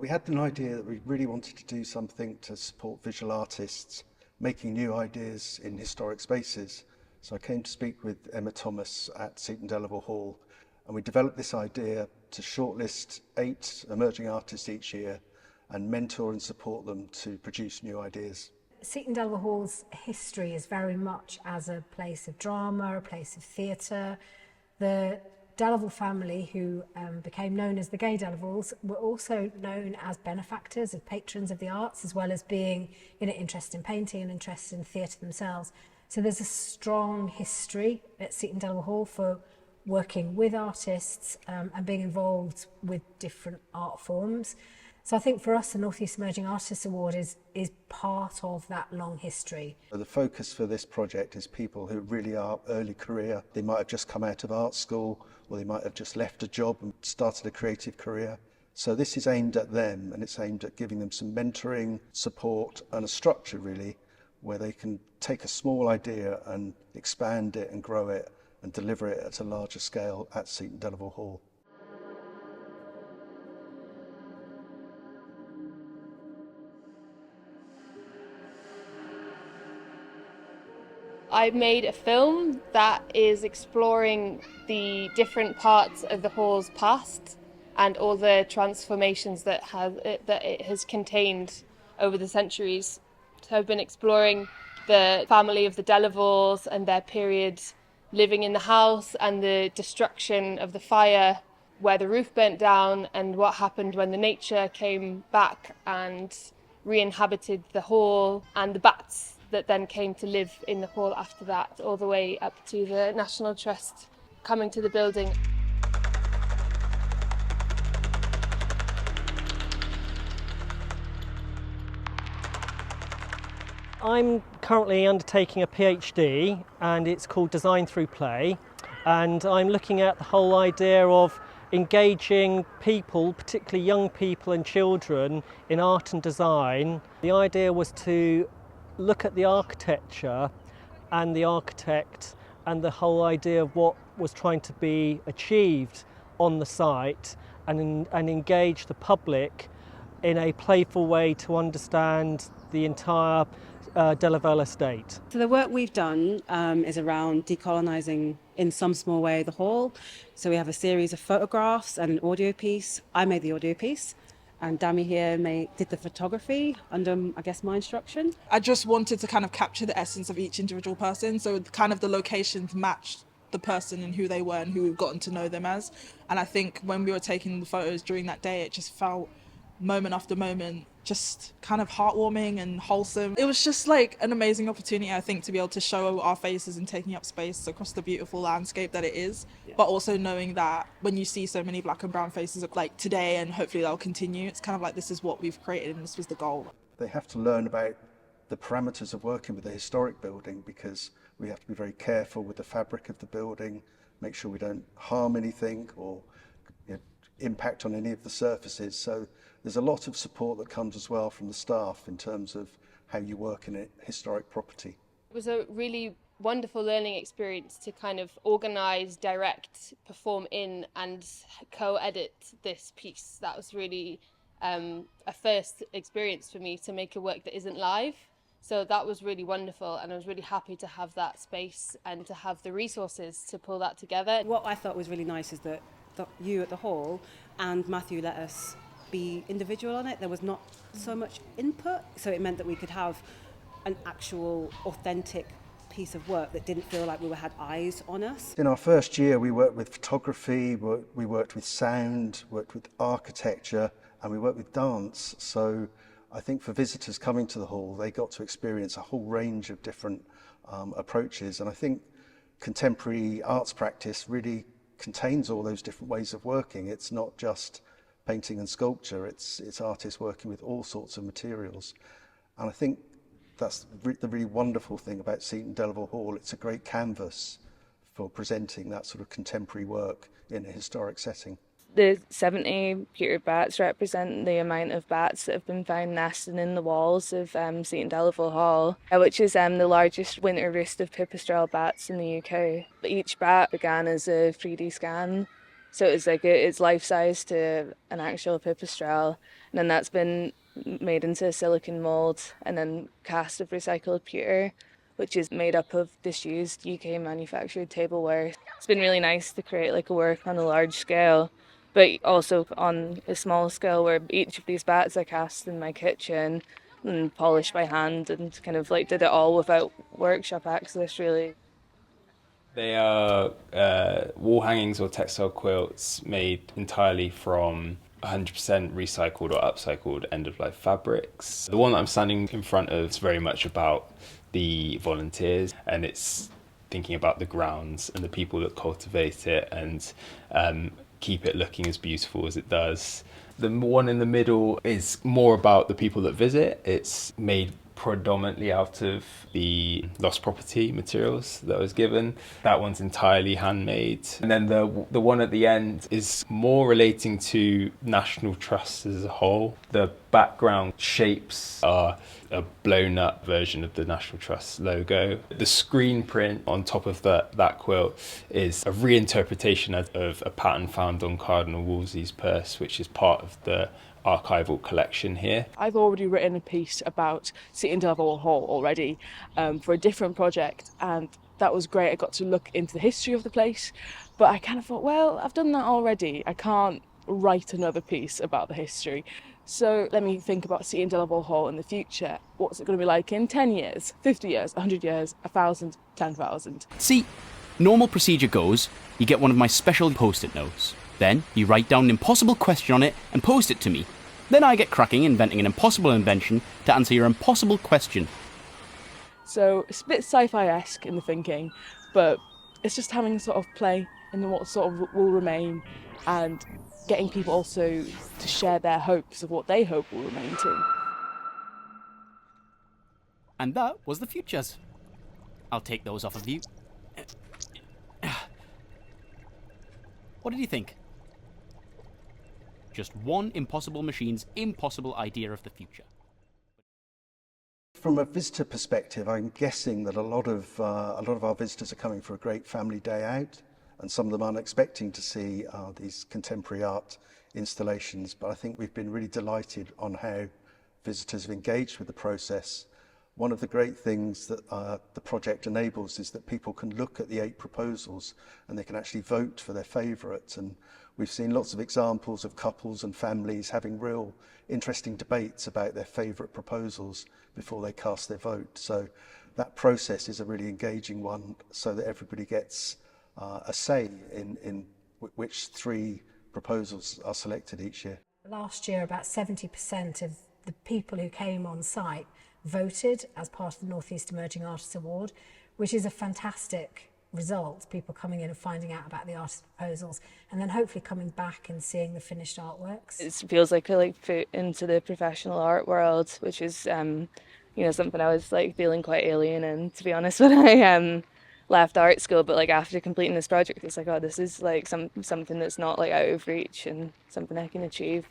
We had an idea that we really wanted to do something to support visual artists making new ideas in historic spaces. So I came to speak with Emma Thomas at Seton Delaval Hall, and we developed this idea to shortlist 8 emerging artists each year and mentor and support them to produce new ideas. Seton Delaval Hall's history is very much as a place of drama, a place of theatre. The Delaval family, who became known as the Gay Delavals, were also known as benefactors, as patrons of the arts, as well as being interested in painting and interested in theatre themselves. So there's a strong history at Seton Delaval Hall for working with artists and being involved with different art forms. So I think for us, the North East Emerging Artists Award is part of that long history. The focus for this project is people who really are early career. They might have just come out of art school, or they might have just left a job and started a creative career. So this is aimed at them, and it's aimed at giving them some mentoring, support, and a structure really, where they can take a small idea and expand it and grow it and deliver it at a larger scale at Seton Delaval Hall. I made a film that is exploring the different parts of the hall's past and all the transformations that it has contained over the centuries. So I've been exploring the family of the Delavals and their period living in the house and the destruction of the fire where the roof burnt down and what happened when the nature came back and re-inhabited the hall, and the bats that then came to live in the hall after that, all the way up to the National Trust coming to the building. I'm currently undertaking a PhD, and it's called Design Through Play, and I'm looking at the whole idea of engaging people, particularly young people and children, in art and design. The idea was to look at the architecture and the architect and the whole idea of what was trying to be achieved on the site, and engage the public in a playful way to understand the entire Delaval estate. So the work we've done is around decolonising in some small way the hall. So we have a series of photographs and an audio piece. I made the audio piece, and Dami here did the photography under, I guess, my instruction. I just wanted to kind of capture the essence of each individual person, so kind of the locations matched the person and who they were and who we've gotten to know them as. And I think when we were taking the photos during that day, it just felt, moment after moment, just kind of heartwarming and wholesome. It was just like an amazing opportunity, I think, to be able to show our faces and taking up space across the beautiful landscape that it is. Yeah. But also knowing that when you see so many black and brown faces like today, and hopefully they'll continue, it's kind of like this is what we've created and this was the goal. They have to learn about the parameters of working with a historic building, because we have to be very careful with the fabric of the building, make sure we don't harm anything or impact on any of the surfaces. So there's a lot of support that comes as well from the staff in terms of how you work in a historic property. It was a really wonderful learning experience to kind of organise, direct, perform in and co-edit this piece. That was really a first experience for me to make a work that isn't live. So that was really wonderful, and I was really happy to have that space and to have the resources to pull that together. What I thought was really nice is that you at the hall and Matthew let us be individual on it. There was not so much input, so it meant that we could have an actual authentic piece of work that didn't feel like we had eyes on us. In our first year, we worked with photography, we worked with sound, worked with architecture, and we worked with dance. So I think for visitors coming to the hall, they got to experience a whole range of different approaches. And I think contemporary arts practice really contains all those different ways of working. It's not just painting and sculpture, it's artists working with all sorts of materials. And I think that's the really wonderful thing about Seton Delaval Hall. It's a great canvas for presenting that sort of contemporary work in a historic setting. The 70 pewter bats represent the amount of bats that have been found nesting in the walls of Seton Delaval Hall, which is the largest winter roost of pipistrelle bats in the UK. Each bat began as a 3D scan, So it's like it's life size to an actual pipistrelle, and then that's been made into a silicon mold and then cast of recycled pewter, which is made up of disused UK manufactured tableware. It's been really nice to create like a work on a large scale, but also on a small scale where each of these bats are cast in my kitchen and polished by hand, and kind of like did it all without workshop access really. They are wall hangings or textile quilts made entirely from 100% recycled or upcycled end-of-life fabrics. The one that I'm standing in front of is very much about the volunteers, and it's thinking about the grounds and the people that cultivate it and keep it looking as beautiful as it does. The one in the middle is more about the people that visit. It's made predominantly out of the lost property materials that I was given. That one's entirely handmade. And then the one at the end is more relating to National Trust as a whole. The background shapes are a blown up version of the National Trust logo. The screen print on top of that quilt is a reinterpretation of a pattern found on Cardinal Wolsey's purse, which is part of the archival collection here. I've already written a piece about Seton Delaval Hall already for a different project, and that was great. I got to look into the history of the place, but I kind of thought, well, I've done that already. I can't write another piece about the history. So let me think about Seton Delaval Hall in the future. What's it going to be like in 10 years, 50 years, 100 years, 1,000, 10,000? See, normal procedure goes, you get one of my special post-it notes. Then you write down an impossible question on it and post it to me. Then I get cracking inventing an impossible invention to answer your impossible question. So it's a bit sci-fi-esque in the thinking, but it's just having a sort of play in what sort of will remain, and getting people also to share their hopes of what they hope will remain too. And that was the futures. I'll take those off of you. What did you think? Just one impossible machine's impossible idea of the future. From a visitor perspective, I'm guessing that a lot of our visitors are coming for a great family day out, and some of them aren't expecting to see these contemporary art installations. But I think we've been really delighted on how visitors have engaged with the process. One of the great things that the project enables is that people can look at the 8 proposals and they can actually vote for their favourite. And we've seen lots of examples of couples and families having real interesting debates about their favourite proposals before they cast their vote. So that process is a really engaging one, so that everybody gets a say in which 3 proposals are selected each year. Last year, about 70% of the people who came on site voted as part of the North East Emerging Artists Award, which is a fantastic result. People coming in and finding out about the artist proposals, and then hopefully coming back and seeing the finished artworks. It feels like a foot into the professional art world, which is something I was feeling quite alien in, to be honest, when I left art school. But after completing this project, it's oh, this is something that's not out of reach and something I can achieve.